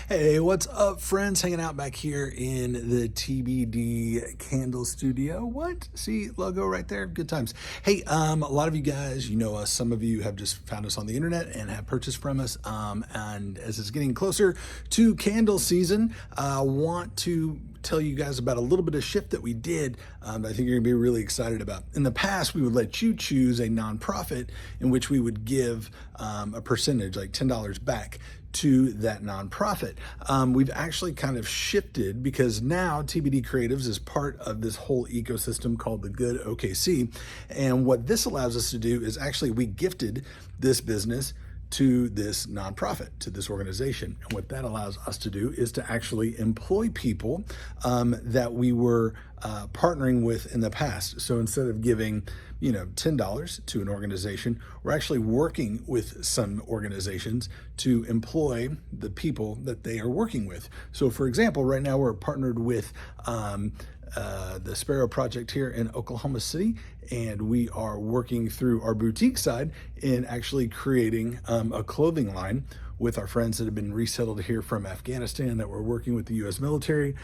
Hey, what's up, friends? Hanging out back here in the TBD candle studio. What? See, logo right there? Good times. Hey, a lot of you guys, you know us. Some of you have just found us on the internet and have purchased from us. And as it's getting closer to candle season, I want to tell you guys about a little bit of shift that we did that I think you're gonna be really excited about. In the past, we would let you choose a nonprofit in which we would give a percentage, like $10 back to that nonprofit. We've actually kind of shifted because now TBD Creatives is part of this whole ecosystem called the Good OKC. And what this allows us to do is actually we gifted this business to this nonprofit, to this organization. And what that allows us to do is to actually employ people that we were partnering with in the past. So instead of giving, $10 to an organization, we're actually working with some organizations to employ the people that they are working with. So for example, right now we're partnered with the Sparrow Project here in Oklahoma City, and we are working through our boutique side in actually creating a clothing line with our friends that have been resettled here from Afghanistan that were working with the U.S. military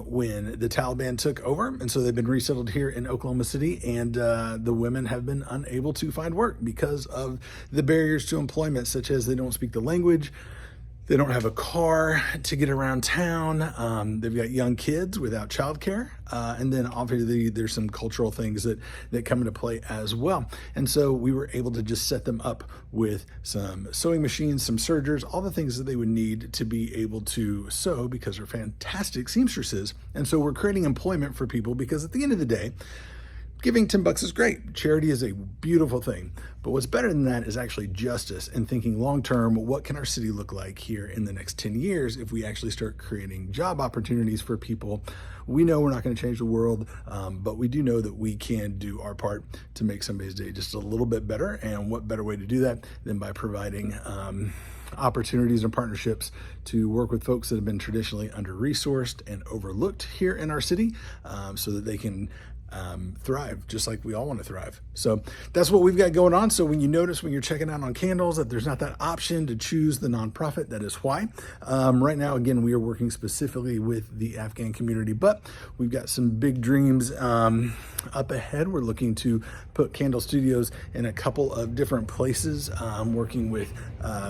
when the Taliban took over. And so they've been resettled here in Oklahoma City, and the women have been unable to find work because of the barriers to employment, such as they don't speak the language, they don't have a car to get around town. They've got young kids without childcare. And then obviously there's some cultural things that come into play as well. And so we were able to just set them up with some sewing machines, some sergers, all the things that they would need to be able to sew because they're fantastic seamstresses. And so we're creating employment for people because at the end of the day, giving $10 is great. Charity is a beautiful thing. But what's better than that is actually justice and thinking long-term, what can our city look like here in the next 10 years if we actually start creating job opportunities for people? We know we're not going to change the world, but we do know that we can do our part to make somebody's day just a little bit better. And what better way to do that than by providing opportunities and partnerships to work with folks that have been traditionally under-resourced and overlooked here in our city so that they can thrive just like we all want to thrive. So that's what we've got going on. So when you notice when you're checking out on candles that there's not that option to choose the nonprofit, that is why. Right now, again, we are working specifically with the Afghan community, but we've got some big dreams up ahead. We're looking to put candle studios in a couple of different places, working with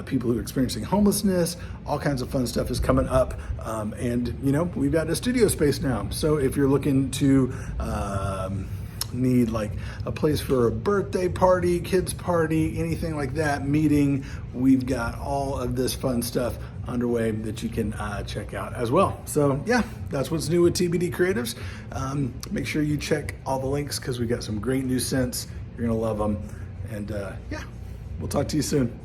people who are experiencing homelessness. All kinds of fun stuff is coming up. And we've got a studio space now. So if you're looking to need like a place for a birthday party, kids party, anything like that, meeting, we've got all of this fun stuff underway that you can check out as well. So yeah, that's what's new with TBD Creatives. Make sure you check all the links because we got some great new scents. You're gonna love them. And yeah, we'll talk to you soon.